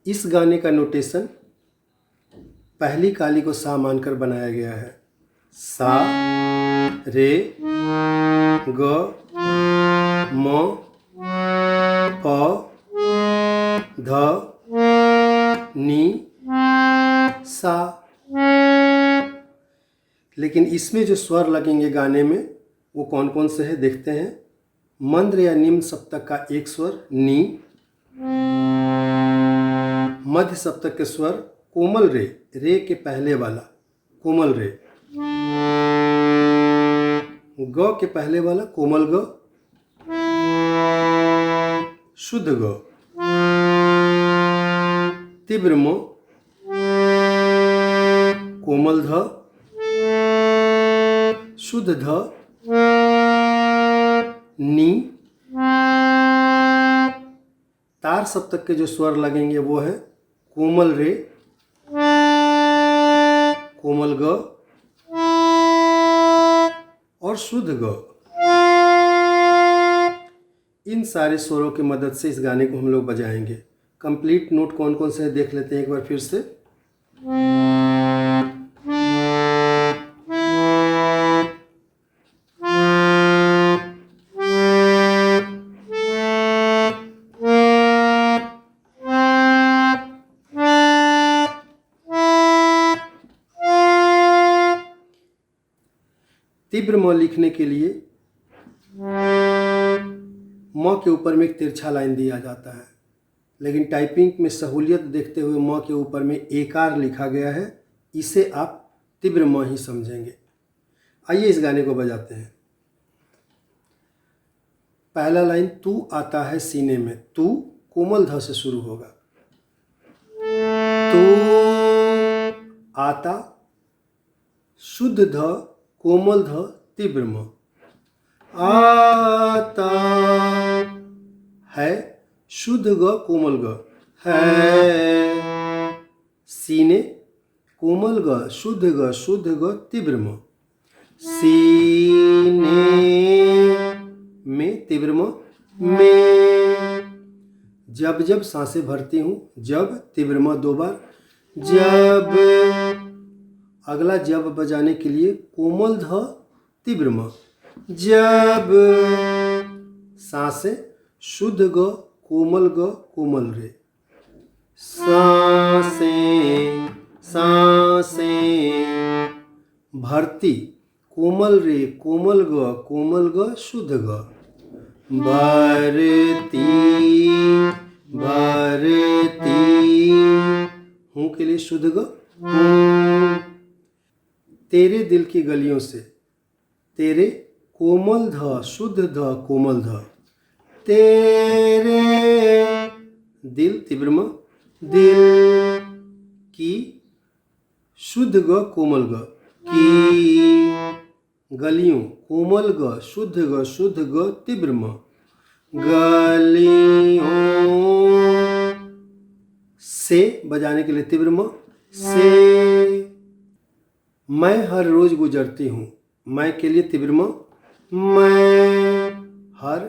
इस गाने का नोटेशन पहली काली को सा मानकर बनाया गया है। सा, रे, ग, म, प, ध, नी, सा। लेकिन इसमें जो स्वर लगेंगे गाने में वो कौन कौन से हैं देखते हैं। मंद्र या निम्न सप्तक का एक स्वर नी, मध्य सप्तक के स्वर कोमल रे, रे के पहले वाला कोमल रे, ग के पहले वाला कोमल ग, शुद्ध ग, तीव्र म, कोमल ध, शुद्ध ध, नी। तार सप्तक के जो स्वर लगेंगे वो है कोमल रे, कोमल ग और शुद्ध ग। इन सारे स्वरों की मदद से इस गाने को हम लोग बजाएंगे। कंप्लीट नोट कौन कौन से हैं देख लेते हैं एक बार फिर से। तीव्र म लिखने के लिए म के ऊपर में एक तिरछा लाइन दिया जाता है, लेकिन टाइपिंग में सहूलियत देखते हुए म के ऊपर में एकार लिखा गया है। इसे आप तीव्र म ही समझेंगे। आइए इस गाने को बजाते हैं। पहला लाइन तू आता है सीने में, तू कोमल ध से शुरू होगा। तू आता, शुद्ध ध, कोमल ध, तीव्र म। आता है, शुद्ध ग, कोमल ग, है सीने, कोमल ग, शुद्ध ग, शुद्ध ग, तीव्र म। सीने में, तीव्र म, में। जब जब सांसें भरती हूँ, जब, तीव्र म दो बार, जब। अगला जब बजाने के लिए कोमल ध, तीव्र म, जब। सांसें शुद्ध ग, कोमल ग, कोमल रे। सांसें, सांसें भरती, कोमल रे, कोमल ग, कोमल ग, शुद्ध ग। भरती, भरती हूँ के लिए शुद्ध ग, हूँ। तेरे दिल की गलियों से, तेरे, कोमल ध, शुद्ध ध, कोमल ध। तेरे दिल, तीव्र म, दिल की, शुद्ध ग, कोमल ग, की। गलियों, कोमल ग, शुद्ध ग, शुद्ध ग, तीव्र म। गलियों से बजाने के लिए तीव्र म, से। मैं हर रोज गुजरती हूँ, मैं के लिए तीव्र म, मैं। हर,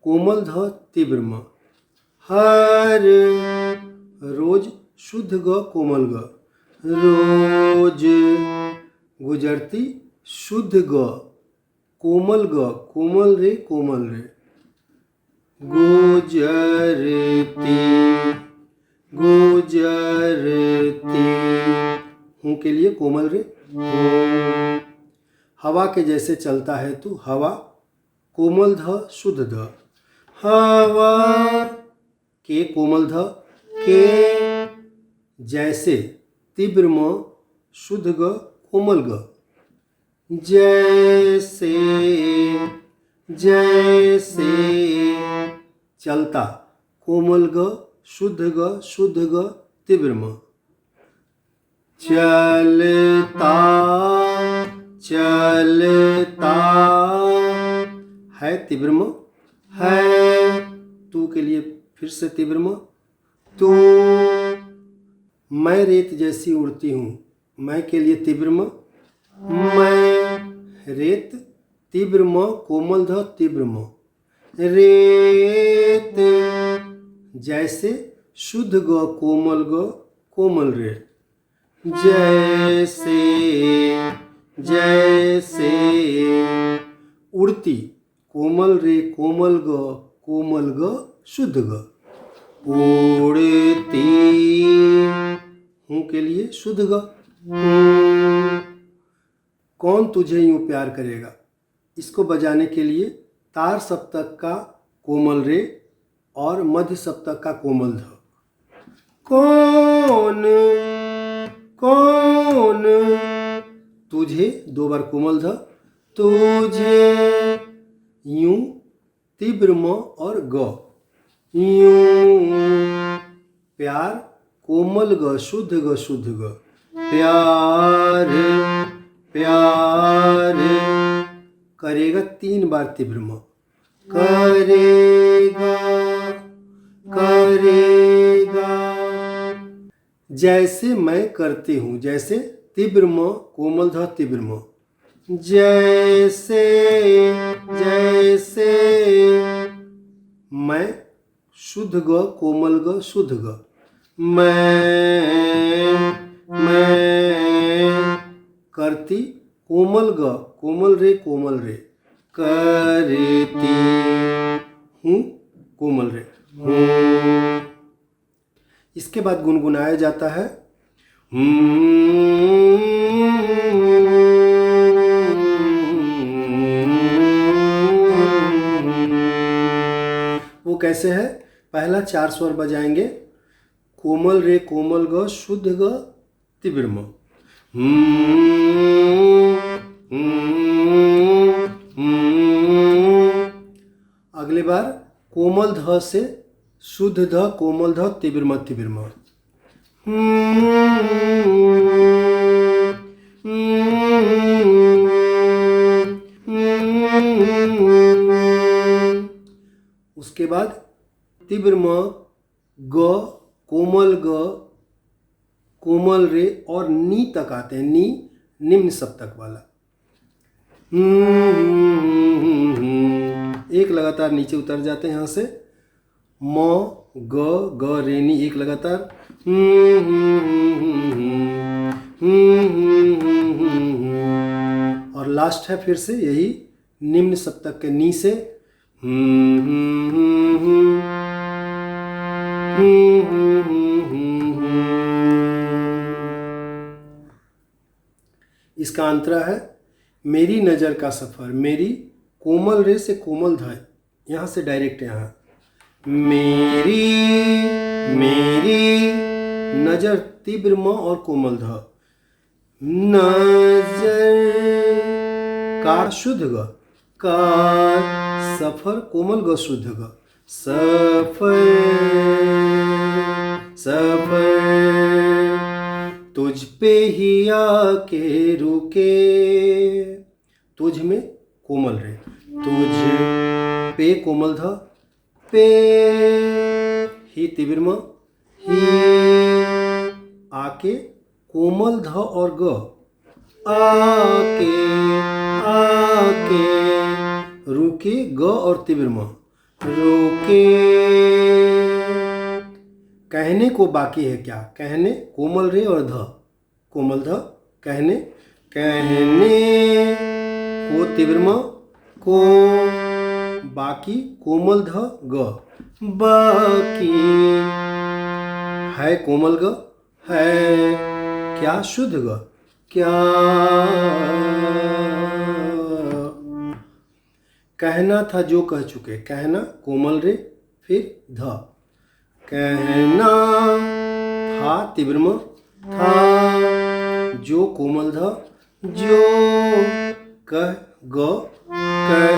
कोमल ध, तीव्र म, हर। रोज, शुद्ध ग, कोमल ग, रोज। गुजरती, शुद्ध ग, कोमल ग, कोमल रे, कोमल रे। गुजरती, गुजरती हूँ के लिए कोमल रे, हूँ। हवा के जैसे चलता है तू, हवा, कोमल ध, शुद्ध ध। हवा के, कोमल ध, के। जैसे, तीव्र म, शुद्ध ग, कोमल ग। जैसे, जैसे चलता, कोमल ग, शुद्ध ग, शुद्ध ग, तीव्र म। चलता, चलता है, तीव्र म, है। तू के लिए फिर से तीव्र म, तू। मैं रेत जैसी उड़ती हूँ, मैं के लिए तीव्र म, मैं। रेत, तीव्र म, कोमल ध, तीव्र म। रेत जैसे, शुद्ध ग कोमल रे। जैसे जैसे उड़ती कोमल रे कोमल ग शुद्ध ग। उड़ती हूँ के लिए शुद्ध ग। कौन तुझे यूं प्यार करेगा, इसको बजाने के लिए तार सप्तक का कोमल रे और मध्य सप्तक का कोमल ध। कौन कौन तुझे 2 बार कोमल ध, तुझे यूं तीव्र म और ग। यूं प्यार कोमल ग शुद्ध ग। प्यार प्यार करेगा 3 बार तीव्र म। करेगा जैसे मैं करती हूँ, जैसे तीव्र म कोमल ध तीव्र म। जैसे मैं शुद्ध ग कोमल ग शुद्ध ग। मैं करती कोमल रे करती हूँ कोमल रे हूँ। इसके बाद गुनगुनाया जाता है। वो कैसे है? पहला 4 स्वर बजाएंगे, कोमल रे कोमल ग शुद्ध ग तीव्र म। अगली बार कोमल ध से शुद्ध ध कोमल ध तीव्र म तीव्र म। उसके बाद तीव्र म ग कोमल रे और नी तक आते हैं। नी निम्न सप्तक वाला। एक लगातार नीचे उतर जाते हैं यहाँ से। म ग रे नी एक लगातार। और लास्ट है फिर से यही निम्न सप्तक के नी से। इसका अंतरा है मेरी नज़र का सफ़र। मेरी कोमल रे से कोमल ध, यहाँ से डायरेक्ट यहाँ। मेरी नज़र तीव्र म और कोमल ध। नजर का शुद्ध ग, का सफर कोमल ग शुद्ध ग। सफर तुझ पे ही आके रुके। तुझ में कोमल रे, तुझ पे कोमल ध, पे ही तीव्र म, ही आके कोमल ध और ग। आके रुके ग और तीव्र म, रुके। कहने को बाकी है क्या, कहने कोमल रे और ध कोमल ध। कहने को तीव्र म, को बाकी कोमल ध ग। बाकी है कोमल ग, है क्या शुद्ध ग। क्या कहना था जो कह चुके। कहना कोमल रे फिर ध। कहना था तीव्र म, था जो कोमल ध, जो कह ग, कह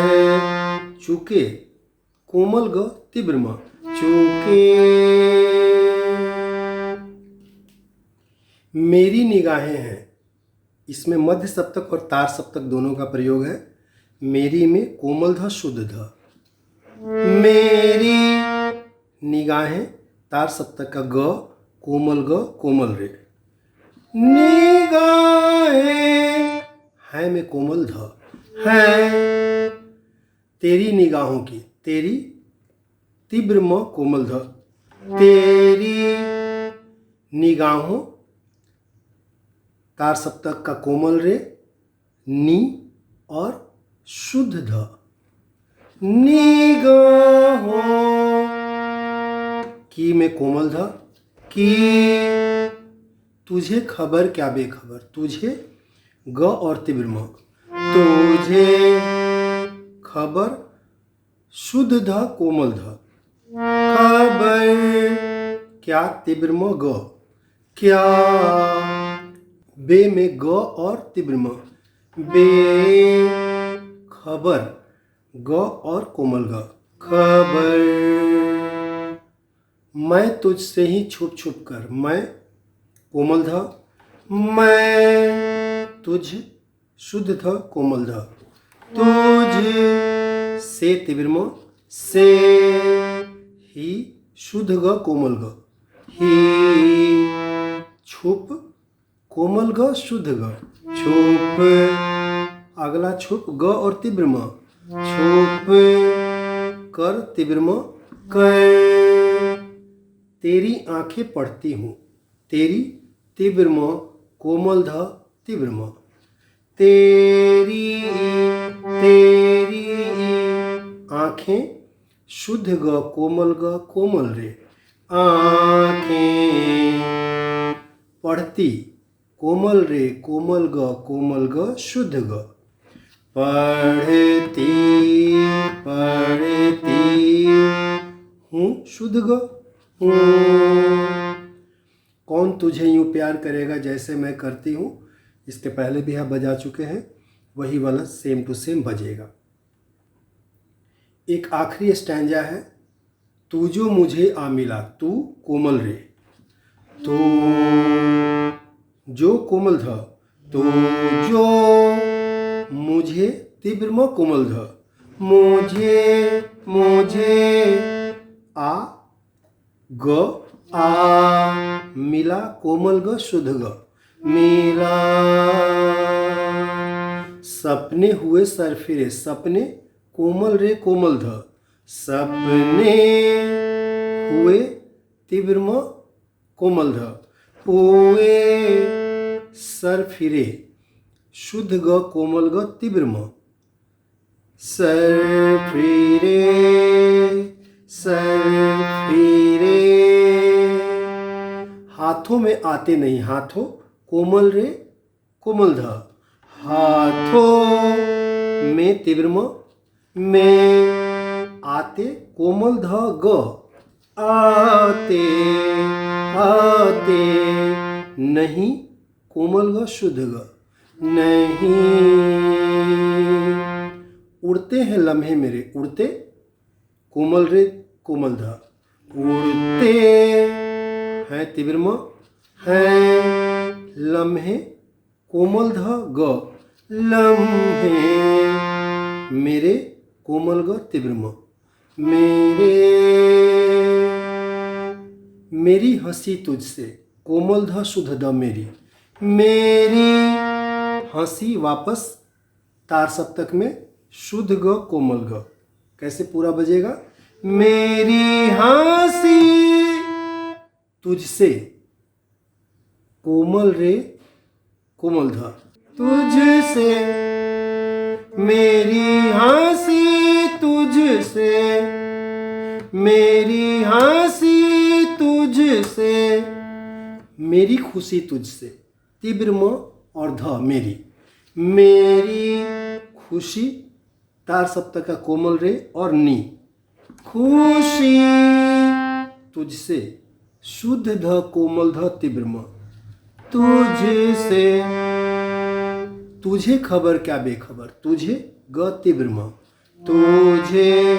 चुके कोमल ग तीव्र म, चुके। मेरी निगाहें हैं, इसमें मध्य सप्तक और तार सप्तक दोनों का प्रयोग है। मेरी में कोमल ध शुद्ध ध। मेरी निगाहें तार सप्तक का ग कोमल रे। निगाहें है में कोमल ध, है तेरी निगाहों की। तेरी तीव्र म कोमल ध। तेरी निगाहों, तार सप्तक का कोमल रे, नी और शुद्ध ध। निगाहों, की में कोमल ध, की। तुझे खबर क्या बेखबर, तुझे ग और तीव्र म। तुझे खबर शुद्ध ध कोमल ध। खबर क्या तीव्र म ग, क्या। बे में ग और तीव्र म, बे। खबर ग और कोमल ग, खबर। मैं तुझसे ही छुप छुप कर, मैं कोमल ध, मैं। तुझ शुद्ध ध कोमल ध। तुझ से तीव्र म, से। ही शुद्ध ग कोमल ग, ही। छुप कोमल ग शुद्ध ग, छुप। अगला छुप ग और तीव्र म, छुप कर तीव्र म, कर। तेरी आंखें पढ़ती हूँ, तेरी तीव्र म कोमल ध तीव्र म। तेरी आंखें शुद्ध ग कोमल ग कोमल रे, आंखें। पढ़ती कोमल रे कोमल ग शुद्ध ग, पढ़ती। हूँ शुद्ध ग, हूँ। कौन तुझे यूं प्यार करेगा जैसे मैं करती हूँ, इसके पहले भी आप बजा चुके हैं, वही वाला सेम टू सेम बजेगा। एक आखिरी स्टैंजा है, तू जो मुझे आ मिला, तू कोमल रे, तू जो कोमल ध, तू जो मुझे तीव्र म कोमल ध, मुझे आ ग, आ। मिला कोमल ग शुद्ध ग, मिला। सपने हुए सर फिरे, सपने कोमल रे कोमल ध, सपने हुए तीव्र म कोमल ध, हुए। सर फिरे शुद्ध ग कोमल ग तीव्र म, सर फिरे, सर फिरे। हाथों में आते नहीं, हाथों कोमल रे कोमल ध, हाथों में तीव्र म, में। आते कोमल ध ग, आते। नहीं कोमल ग शुद्ध ग, नहीं। उड़ते हैं लम्हे मेरे, उड़ते कोमल रे कोमल ध, उड़ते हैं तीव्र म, हैं। लम्हे कोमल ध ग, लम्हे। मेरे कोमल ग तीव्र म, मेरे। मेरी हंसी तुझसे कोमल ध शुद्ध द मेरी, मेरी। हंसी वापस तार सप्तक में शुद्ध ग कोमल ग। कैसे पूरा बजेगा, मेरी हंसी तुझसे कोमल रे कोमल ध, तुझसे। मेरी हंसी तुझसे, मेरी हंसी तुझसे। मेरी खुशी तुझसे, तीव्र म और ध मेरी, मेरी खुशी तार सप्तक का कोमल रे और नी, खुशी। तुझसे शुद्ध ध कोमल ध तीव्र म, तुझसे। तुझे खबर क्या बेखबर, तुझे ग तीव्र म, तुझे।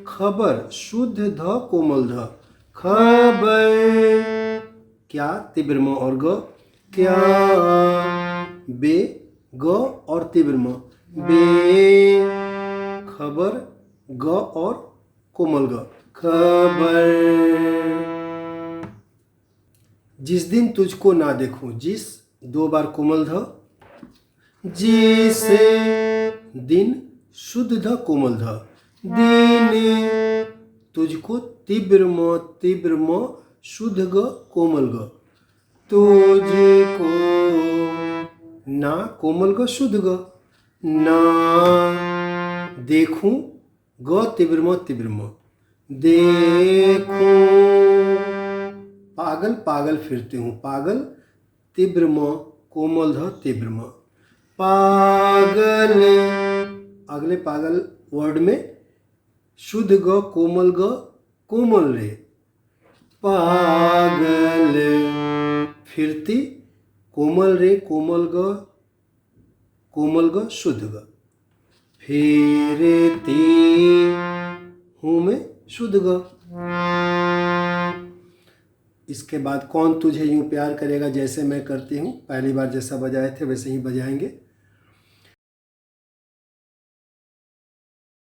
खबर शुद्ध ध कोमल ध, खबर क्या तीव्र म और ग, क्या। बे ग और तीव्र म, बे। खबर ग और कोमल ग, खबर। जिस दिन तुझको ना देखूं, जिस दो बार कोमल ध, जिस दिन शुद्ध ध कोमल ध, दिन। तुझको तीव्र म शुद्ध ग कोमल ग, तुझको ना कोमल ग शुद्ध ग, ना देखूं ग तीव्र म, देखूं पागल फिरते हूँ, पागल तीव्र म कोमल ध तीव्र म, पागल अगले पागल वर्ड में शुद्ध ग कोमल रे, पागल फिरती कोमल रे कोमल ग शुद्ध ग, फिरती हूँ में शुद्ध ग। इसके बाद कौन तुझे यूं प्यार करेगा जैसे मैं करती हूँ, पहली बार जैसा बजाए थे वैसे ही बजाएंगे।